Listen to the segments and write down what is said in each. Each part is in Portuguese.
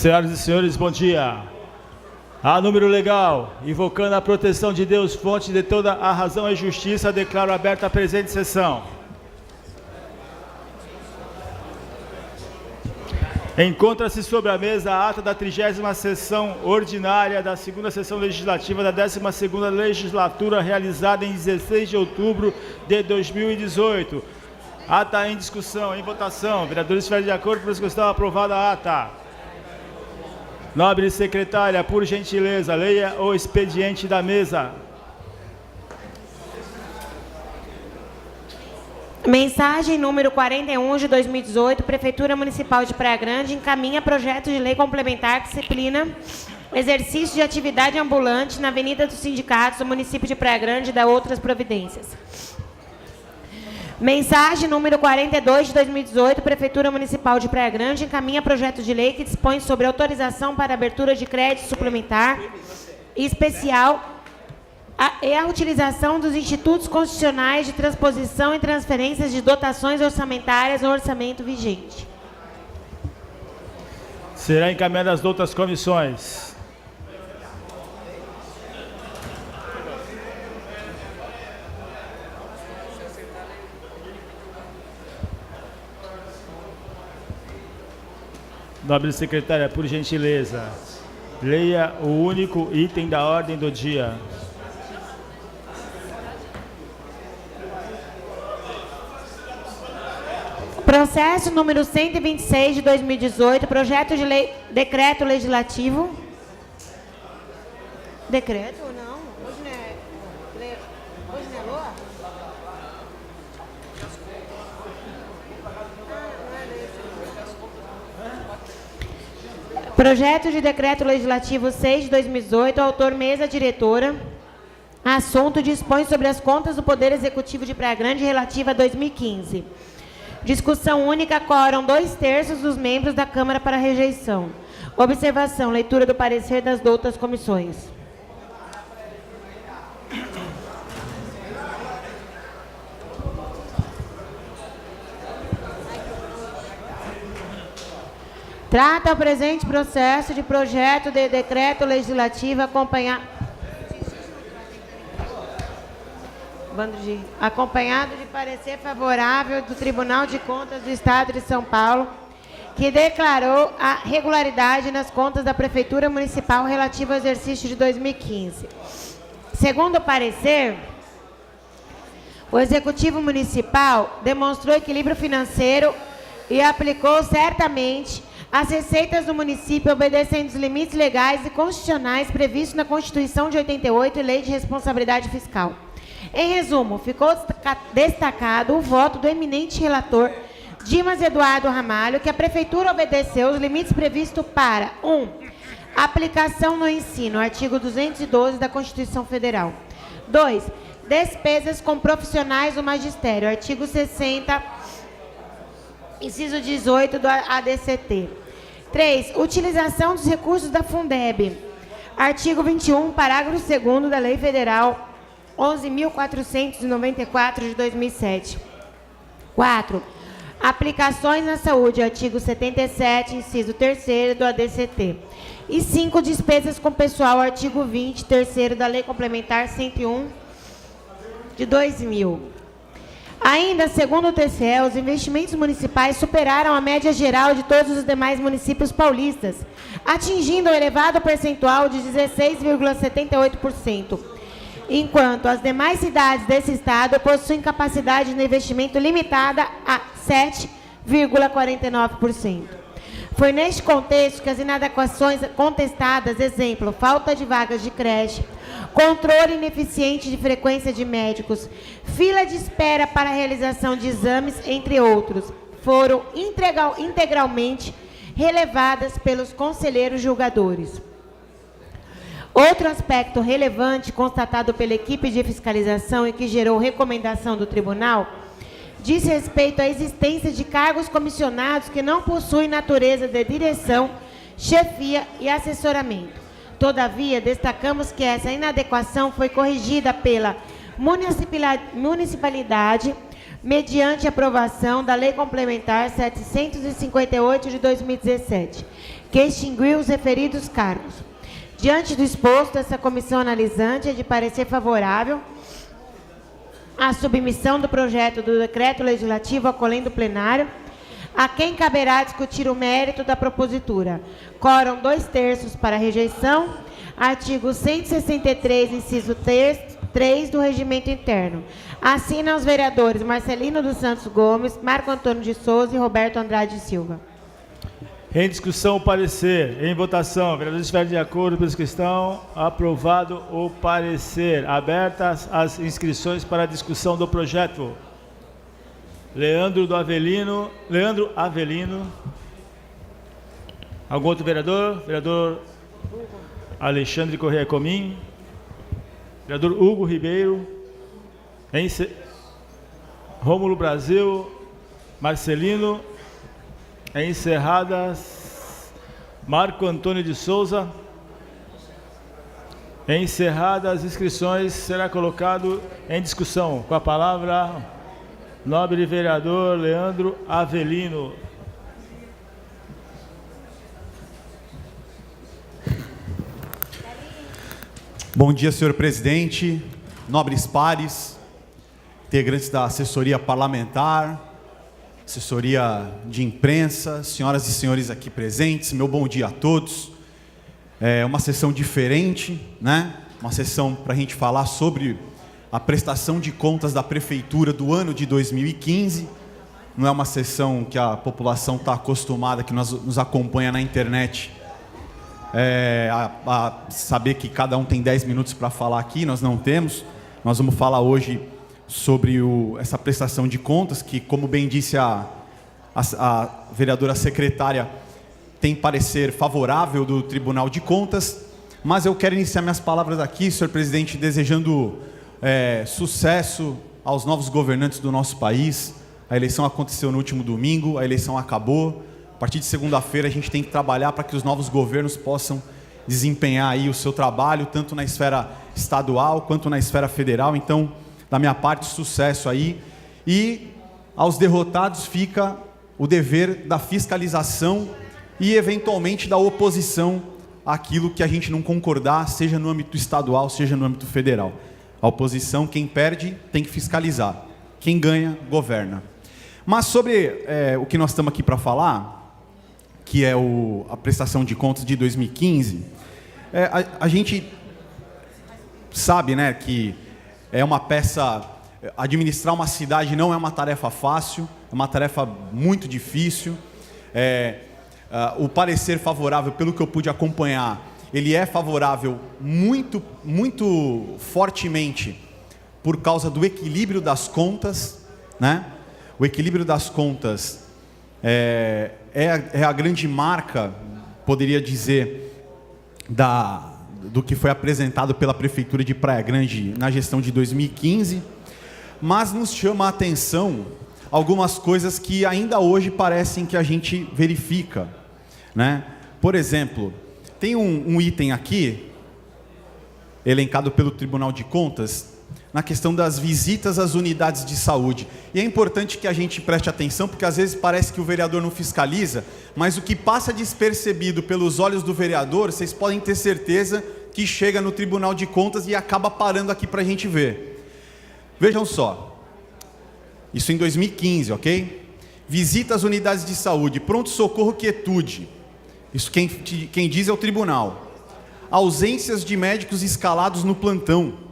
Senhoras e senhores, bom dia. A número legal, invocando a proteção de Deus, fonte de toda a razão e justiça, declaro aberta a presente sessão. Encontra-se sobre a mesa a ata da 30ª sessão ordinária da 2ª sessão legislativa da 12ª legislatura, realizada em 16 de outubro de 2018. Ata em discussão, em votação. Vereadores, estiverem de acordo, por discussão, aprovada a ata. Nobre secretária, por gentileza, leia o expediente da mesa. Mensagem número 41 de 2018, Prefeitura Municipal de Praia Grande encaminha projeto de lei complementar que disciplina exercício de atividade ambulante na Avenida dos Sindicatos do município de Praia Grande e da outras providências. Mensagem número 42 de 2018, Prefeitura Municipal de Praia Grande encaminha projeto de lei que dispõe sobre autorização para abertura de crédito suplementar e especial e a utilização dos institutos constitucionais de transposição e transferências de dotações orçamentárias no orçamento vigente. Será encaminhada às outras comissões. Nobre secretária, por gentileza, leia o único item da ordem do dia. Processo número 126 de 2018, projeto de lei, decreto legislativo. Decreto ou não? Hoje não é Lua? Projeto de decreto legislativo 6 de 2018, autor mesa diretora. Assunto dispõe sobre as contas do Poder Executivo de Praia Grande relativa a 2015. Discussão única, quórum 2/3 dos membros da Câmara para rejeição. Observação, leitura do parecer das outras comissões. Trata o presente processo de projeto de decreto legislativo acompanhado de parecer favorável do Tribunal de Contas do Estado de São Paulo, que declarou a regularidade nas contas da Prefeitura Municipal relativa ao exercício de 2015. Segundo o parecer, o Executivo Municipal demonstrou equilíbrio financeiro e aplicou certamente as receitas do município obedecendo os limites legais e constitucionais previstos na Constituição de 88 e Lei de Responsabilidade Fiscal. Em resumo, ficou destacado o voto do eminente relator Dimas Eduardo Ramalho, que a Prefeitura obedeceu os limites previstos para 1. Aplicação no ensino, artigo 212 da Constituição Federal. 2. Despesas com profissionais do magistério, artigo 60, inciso 18 do ADCT. 3. Utilização dos recursos da Fundeb, artigo 21, parágrafo 2º da Lei Federal 11.494 de 2007. 4. Aplicações na saúde, artigo 77, inciso 3º do ADCT. E 5. Despesas com pessoal, artigo 20, 3º da Lei Complementar 101 de 2000. Ainda, segundo o TCE, os investimentos municipais superaram a média geral de todos os demais municípios paulistas, atingindo um elevado percentual de 16,78%. Enquanto as demais cidades desse estado possuem capacidade de investimento limitada a 7,49%. Foi neste contexto que as inadequações contestadas, exemplo, falta de vagas de creche, controle ineficiente de frequência de médicos, fila de espera para a realização de exames, entre outros, foram integralmente relevadas pelos conselheiros julgadores. Outro aspecto relevante constatado pela equipe de fiscalização e que gerou recomendação do tribunal diz respeito à existência de cargos comissionados que não possuem natureza de direção, chefia e assessoramento. Todavia, destacamos que essa inadequação foi corrigida pela municipalidade mediante aprovação da Lei Complementar 758 de 2017, que extinguiu os referidos cargos. Diante do exposto, essa comissão analisante é de parecer favorável à submissão do projeto do decreto legislativo acolhendo o plenário, a quem caberá discutir o mérito da propositura. Quórum 2/3 para rejeição. Artigo 163, inciso 3 do Regimento Interno. Assinam os vereadores Marcelino dos Santos Gomes, Marco Antônio de Souza e Roberto Andrade Silva. Em discussão, o parecer. Em votação, vereadores estiverem de acordo com a questão, aprovado o parecer. Abertas as inscrições para a discussão do projeto. Leandro Avelino. Algum outro vereador? Vereador Alexandre Corrêa Comim. Vereador Hugo Ribeiro. Rômulo Brasil. Marcelino. Encerradas. Marco Antônio de Souza. Encerradas as inscrições, será colocado em discussão. Com a palavra, nobre vereador Leandro Avelino. Bom dia, senhor presidente, nobres pares, integrantes da assessoria parlamentar, assessoria de imprensa, senhoras e senhores aqui presentes, meu bom dia a todos. É uma sessão diferente, né? Uma sessão para a gente falar sobre a prestação de contas da Prefeitura do ano de 2015. Não é uma sessão que a população está acostumada, que nos acompanha na internet, a saber que cada um tem 10 minutos para falar aqui. Nós não temos. Nós vamos falar hoje sobre essa prestação de contas, que, como bem disse a vereadora secretária, tem parecer favorável do Tribunal de Contas. Mas eu quero iniciar minhas palavras aqui, senhor presidente, desejando sucesso aos novos governantes do nosso país. A eleição aconteceu no último domingo, a eleição acabou. A partir de segunda-feira a gente tem que trabalhar para que os novos governos possam desempenhar aí o seu trabalho, tanto na esfera estadual quanto na esfera federal. Então, da minha parte, sucesso aí. E aos derrotados fica o dever da fiscalização e, eventualmente, da oposição àquilo que a gente não concordar, seja no âmbito estadual, seja no âmbito federal. A oposição, quem perde, tem que fiscalizar. Quem ganha, governa. Mas sobre o que nós estamos aqui para falar, que é a prestação de contas de 2015, a gente sabe, né, que é uma peça, administrar uma cidade não é uma tarefa fácil, é uma tarefa muito difícil. O parecer favorável, pelo que eu pude acompanhar, ele é favorável muito, muito fortemente por causa do equilíbrio das contas, né? O equilíbrio das contas é a grande marca, poderia dizer, do que foi apresentado pela Prefeitura de Praia Grande na gestão de 2015, mas nos chama a atenção algumas coisas que ainda hoje parecem que a gente verifica, né? Por exemplo, tem um item aqui, elencado pelo Tribunal de Contas, na questão das visitas às unidades de saúde. E é importante que a gente preste atenção, porque às vezes parece que o vereador não fiscaliza, mas o que passa despercebido pelos olhos do vereador, vocês podem ter certeza que chega no Tribunal de Contas e acaba parando aqui para a gente ver. Vejam só, isso em 2015, ok? Visita às unidades de saúde, pronto-socorro, quietude. Isso quem diz é o tribunal. Ausências de médicos escalados no plantão.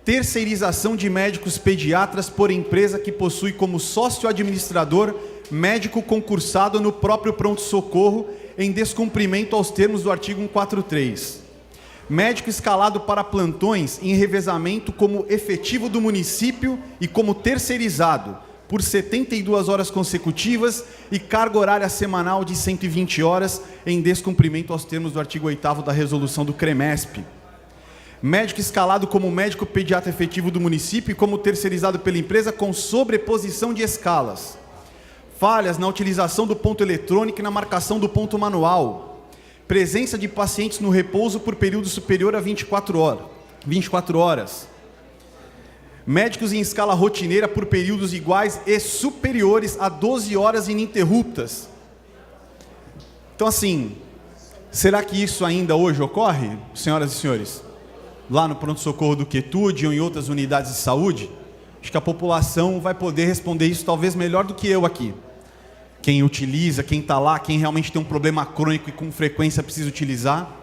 Terceirização de médicos pediatras por empresa que possui como sócio-administrador médico concursado no próprio pronto-socorro em descumprimento aos termos do artigo 143. Médico escalado para plantões em revezamento como efetivo do município e como terceirizado por 72 horas consecutivas e carga horária semanal de 120 horas em descumprimento aos termos do artigo 8º da resolução do CREMESP. Médico escalado como médico pediatra efetivo do município e como terceirizado pela empresa com sobreposição de escalas. Falhas na utilização do ponto eletrônico e na marcação do ponto manual. Presença de pacientes no repouso por período superior a 24 horas. Médicos em escala rotineira por períodos iguais e superiores a 12 horas ininterruptas. Então, assim, será que isso ainda hoje ocorre, senhoras e senhores? Lá no pronto-socorro do Quietude ou em outras unidades de saúde? Acho que a população vai poder responder isso talvez melhor do que eu aqui. Quem utiliza, quem está lá, quem realmente tem um problema crônico e com frequência precisa utilizar.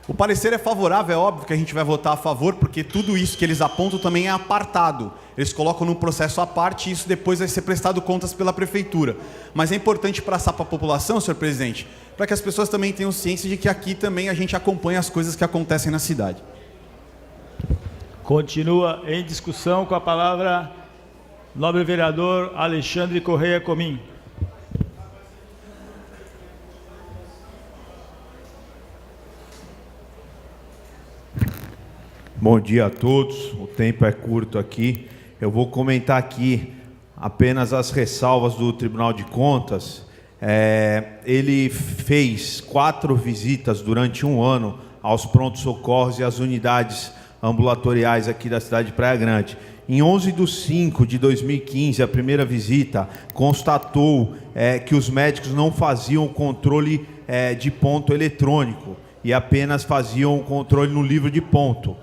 O parecer é favorável, é óbvio que a gente vai votar a favor, porque tudo isso que eles apontam também é apartado. Eles colocam num processo à parte e isso depois vai ser prestado contas pela prefeitura. Mas é importante passar para a população, senhor presidente, para que as pessoas também tenham ciência de que aqui também a gente acompanha as coisas que acontecem na cidade. Continua em discussão com a palavra nobre vereador Alexandre Correia Comim. Bom dia a todos, o tempo é curto aqui. Eu vou comentar aqui apenas as ressalvas do Tribunal de Contas. Ele fez 4 visitas durante um ano aos prontos-socorros e às unidades ambulatoriais aqui da cidade de Praia Grande. Em 11/5/2015, a primeira visita constatou que os médicos não faziam o controle de ponto eletrônico e apenas faziam o controle no livro de ponto.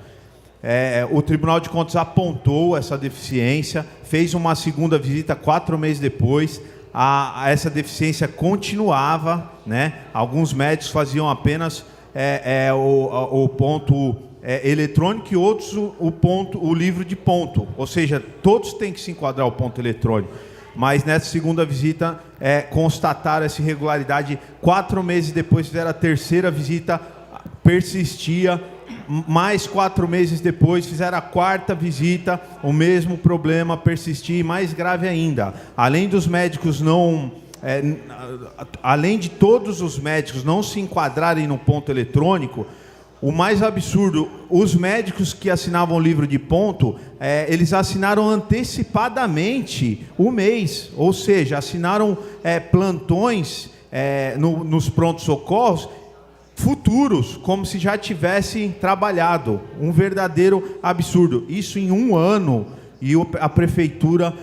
O Tribunal de Contas apontou essa deficiência, fez uma segunda visita 4 meses depois, essa deficiência continuava, né? Alguns médicos faziam apenas o ponto eletrônico e outros o livro de ponto, ou seja, todos têm que se enquadrar o ponto eletrônico. Mas nessa segunda visita constataram essa irregularidade. 4 meses depois fizeram a terceira visita, persistia. Mais 4 meses depois fizeram a 4ª visita, o mesmo problema persistia e mais grave ainda. Além dos médicos além de todos os médicos não se enquadrarem no ponto eletrônico, o mais absurdo, os médicos que assinavam o livro de ponto, eles assinaram antecipadamente o mês, ou seja, assinaram plantões nos prontos-socorros futuros, como se já tivessem trabalhado. Um verdadeiro absurdo. Isso em um ano, e a prefeitura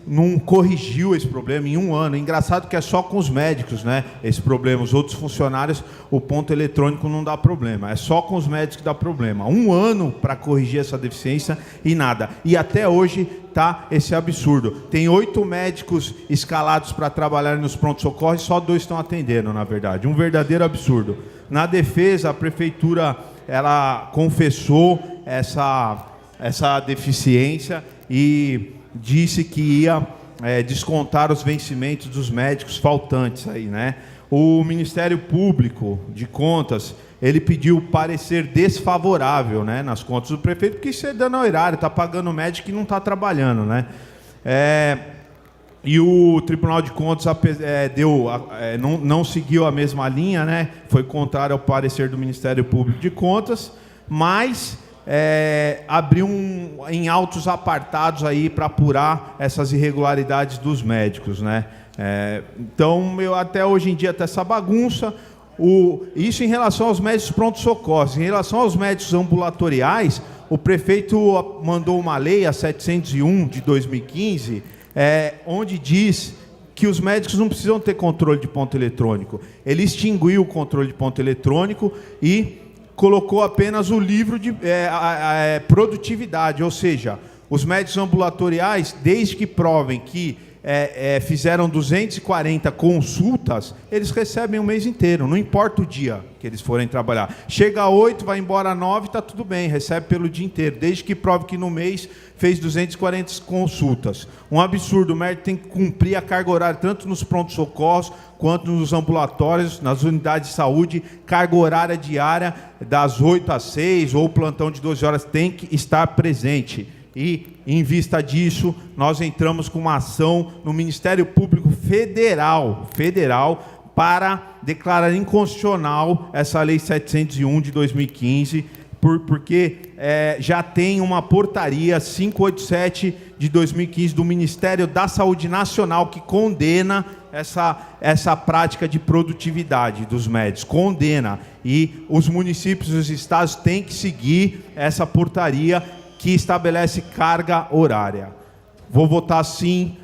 não corrigiu esse problema em um ano. Engraçado que é só com os médicos, né, esse problema. Os outros funcionários, o ponto eletrônico não dá problema. É só com os médicos que dá problema. Um ano para corrigir essa deficiência e nada. E até hoje está esse absurdo. Tem 8 médicos escalados para trabalhar nos pronto-socorros e só 2 estão atendendo, na verdade. Um verdadeiro absurdo. Na defesa, a prefeitura ela confessou essa deficiência e disse que ia descontar os vencimentos dos médicos faltantes aí, né? O Ministério Público de Contas, ele pediu parecer desfavorável, né, nas contas do prefeito, porque isso é dano ao erário, está pagando o médico que não está trabalhando, né? E o Tribunal de Contas não seguiu a mesma linha, né? Foi contrário ao parecer do Ministério Público de Contas, mas abriu em autos apartados aí para apurar essas irregularidades dos médicos, né? Então, até hoje em dia está essa bagunça. Isso em relação aos médicos pronto-socorros. Em relação aos médicos ambulatoriais, o prefeito mandou uma lei, a 701 de 2015, onde diz que os médicos não precisam ter controle de ponto eletrônico. Ele extinguiu o controle de ponto eletrônico e colocou apenas o livro de produtividade, ou seja, os médicos ambulatoriais, desde que provem que fizeram 240 consultas, eles recebem o mês inteiro, não importa o dia que eles forem trabalhar. Chega a 8, vai embora a 9, está tudo bem, recebe pelo dia inteiro, desde que prove que no mês fez 240 consultas. Um absurdo, o médico tem que cumprir a carga horária, tanto nos prontos-socorros, quanto nos ambulatórios, nas unidades de saúde, carga horária diária, das 8 às 6, ou plantão de 12 horas, tem que estar presente. E, em vista disso, nós entramos com uma ação no Ministério Público Federal para declarar inconstitucional essa Lei 701 de 2015, porque já tem uma portaria 587 de 2015 do Ministério da Saúde Nacional que condena essa prática de produtividade dos médicos, condena. E os municípios e os estados têm que seguir essa portaria que estabelece carga horária. Vou votar sim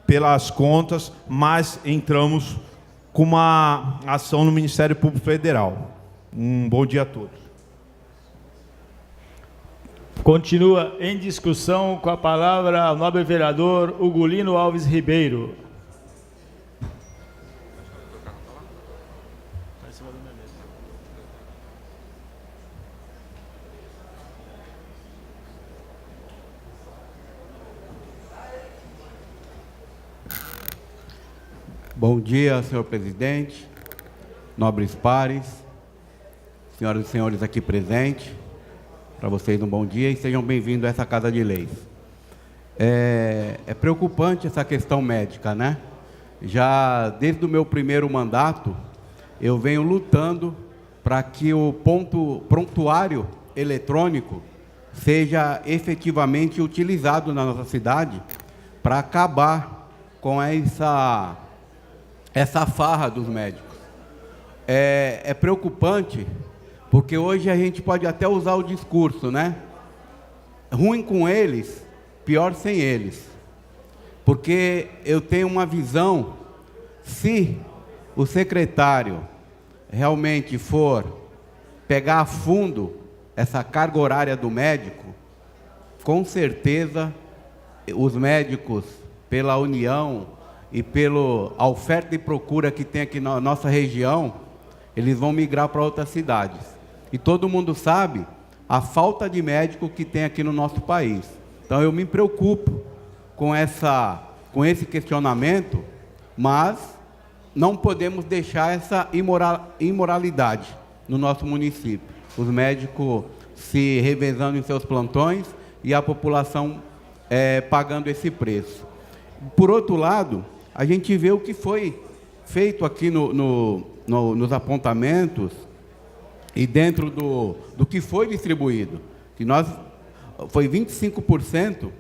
pelas contas, mas entramos com uma ação no Ministério Público Federal. Um bom dia a todos. Continua em discussão, com a palavra o nobre vereador Ugolino Alves Ribeiro. Bom dia, senhor presidente, nobres pares, senhoras e senhores aqui presentes. Para vocês um bom dia e sejam bem-vindos a essa Casa de Leis. É preocupante essa questão médica, né? Já desde o meu primeiro mandato, eu venho lutando para que o prontuário eletrônico seja efetivamente utilizado na nossa cidade para acabar com essa farra dos médicos. É preocupante porque hoje a gente pode até usar o discurso, né? Ruim com eles, pior sem eles. Porque eu tenho uma visão, se o secretário realmente for pegar a fundo essa carga horária do médico, com certeza os médicos, pela união e pela oferta e procura que tem aqui na nossa região, eles vão migrar para outras cidades. E todo mundo sabe a falta de médico que tem aqui no nosso país. Então eu me preocupo com esse questionamento, mas não podemos deixar essa imoralidade no nosso município. Os médicos se revezando em seus plantões e a população pagando esse preço. Por outro lado, a gente vê o que foi feito aqui nos apontamentos e dentro do que foi distribuído, que foi 25%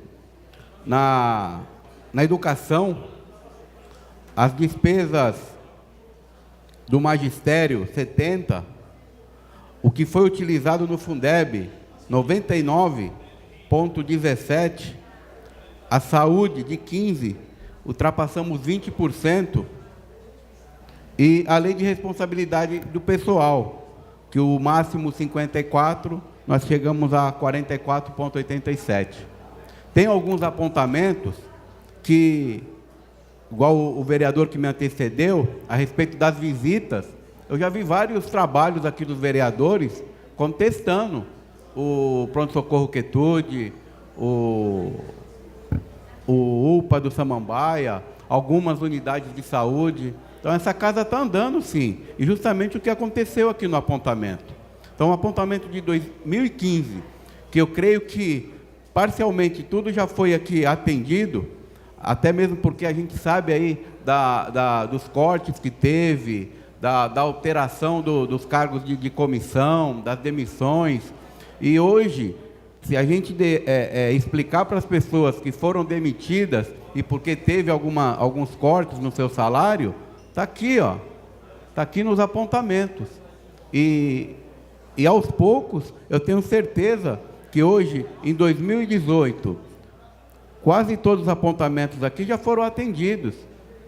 na educação, as despesas do magistério, 70%, o que foi utilizado no Fundeb, 99,17%, a saúde de 15%, ultrapassamos 20%, e a lei de responsabilidade do pessoal, que o máximo 54%, nós chegamos a 44,87%. Tem alguns apontamentos que, igual o vereador que me antecedeu, a respeito das visitas, eu já vi vários trabalhos aqui dos vereadores contestando o pronto-socorro Quietude, o UPA do Samambaia, algumas unidades de saúde. Então, essa casa está andando, sim, e justamente o que aconteceu aqui no apontamento. Então, o apontamento de 2015, que eu creio que, parcialmente, tudo já foi aqui atendido, até mesmo porque a gente sabe aí dos cortes que teve, da alteração dos cargos de comissão, das demissões, e hoje, se a gente explicar para as pessoas que foram demitidas e porque teve alguns cortes no seu salário, está aqui, ó. Está aqui nos apontamentos. E aos poucos, eu tenho certeza que hoje, em 2018, quase todos os apontamentos aqui já foram atendidos.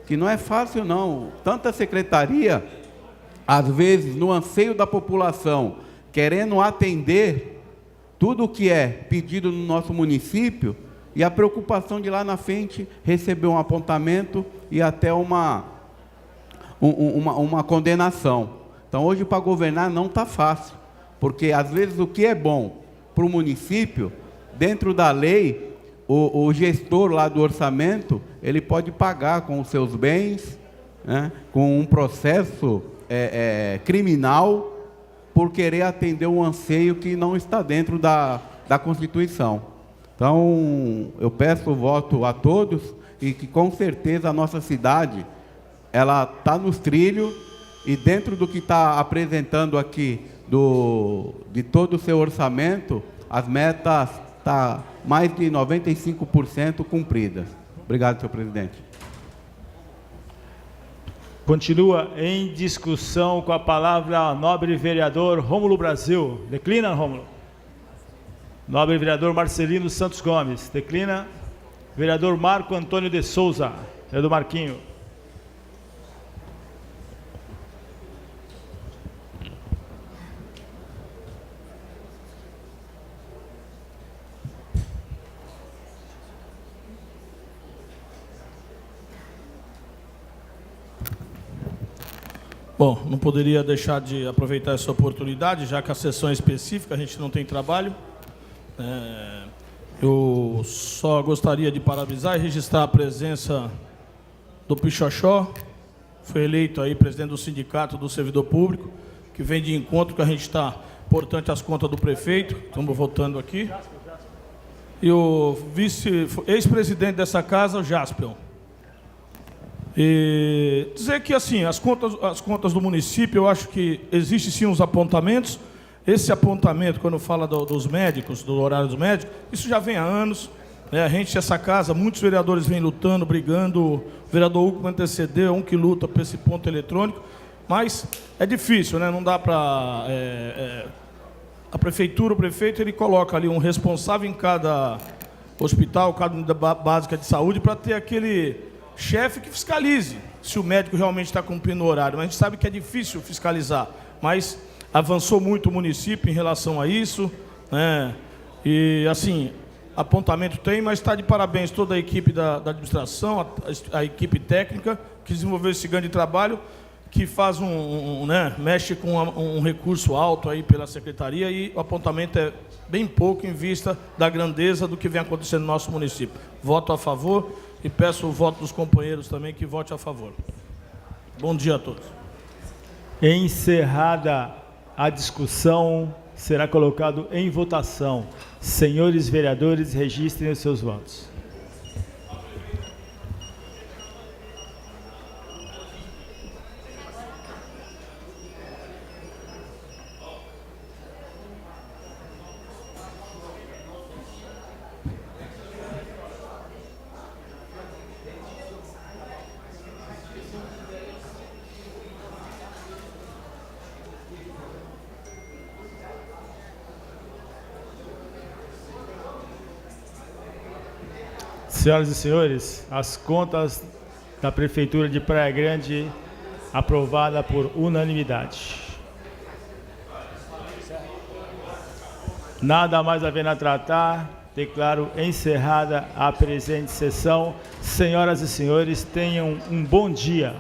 Que não é fácil, não. Tanta secretaria, às vezes, no anseio da população, querendo atender tudo o que é pedido no nosso município, e a preocupação de lá na frente receber um apontamento e até uma condenação. Então, hoje, para governar não está fácil, porque, às vezes, o que é bom para o município, dentro da lei, o gestor lá do orçamento, ele pode pagar com os seus bens, né, com um processo criminal, por querer atender um anseio que não está dentro da Constituição. Então, eu peço o voto a todos e que, com certeza, a nossa cidade ela está nos trilhos e dentro do que está apresentando aqui de todo o seu orçamento, as metas estão mais de 95% cumpridas. Obrigado, senhor presidente. Continua em discussão, com a palavra o nobre vereador Rômulo Brasil. Declina, Rômulo. Nobre vereador Marcelino Santos Gomes. Declina. Vereador Marco Antônio de Souza. Vereador Marquinho. Bom, não poderia deixar de aproveitar essa oportunidade, já que a sessão é específica, a gente não tem trabalho. Eu só gostaria de parabenizar e registrar a presença do Pichoxó, foi eleito aí presidente do Sindicato do Servidor Público, que vem de encontro que a gente está, importante, as contas do prefeito, estamos votando aqui. E o ex-presidente dessa casa, o Jaspion. E dizer que, assim, as contas do município, eu acho que existe sim uns apontamentos. Esse apontamento, quando fala dos médicos, do horário dos médicos, isso já vem há anos. Né? A gente, essa casa, muitos vereadores vêm lutando, brigando. O vereador Hugo me antecedeu, um que luta por esse ponto eletrônico. Mas é difícil, né? Não dá para... a prefeitura, o prefeito, ele coloca ali um responsável em cada hospital, cada unidade básica de saúde, para ter aquele chefe que fiscalize se o médico realmente está cumprindo o horário. Mas a gente sabe que é difícil fiscalizar, mas avançou muito o município em relação a isso, né? E, assim, apontamento tem, mas está de parabéns toda a equipe da administração, a equipe técnica, que desenvolveu esse grande trabalho, que faz né, mexe com um recurso alto aí pela secretaria, e o apontamento é bem pouco em vista da grandeza do que vem acontecendo no nosso município. Voto a favor e peço o voto dos companheiros também que vote a favor. Bom dia a todos. Encerrada a discussão, será colocado em votação. Senhores vereadores, registrem os seus votos. Senhoras e senhores, as contas da Prefeitura de Praia Grande aprovada por unanimidade. Nada mais havendo a tratar, declaro encerrada a presente sessão. Senhoras e senhores, tenham um bom dia.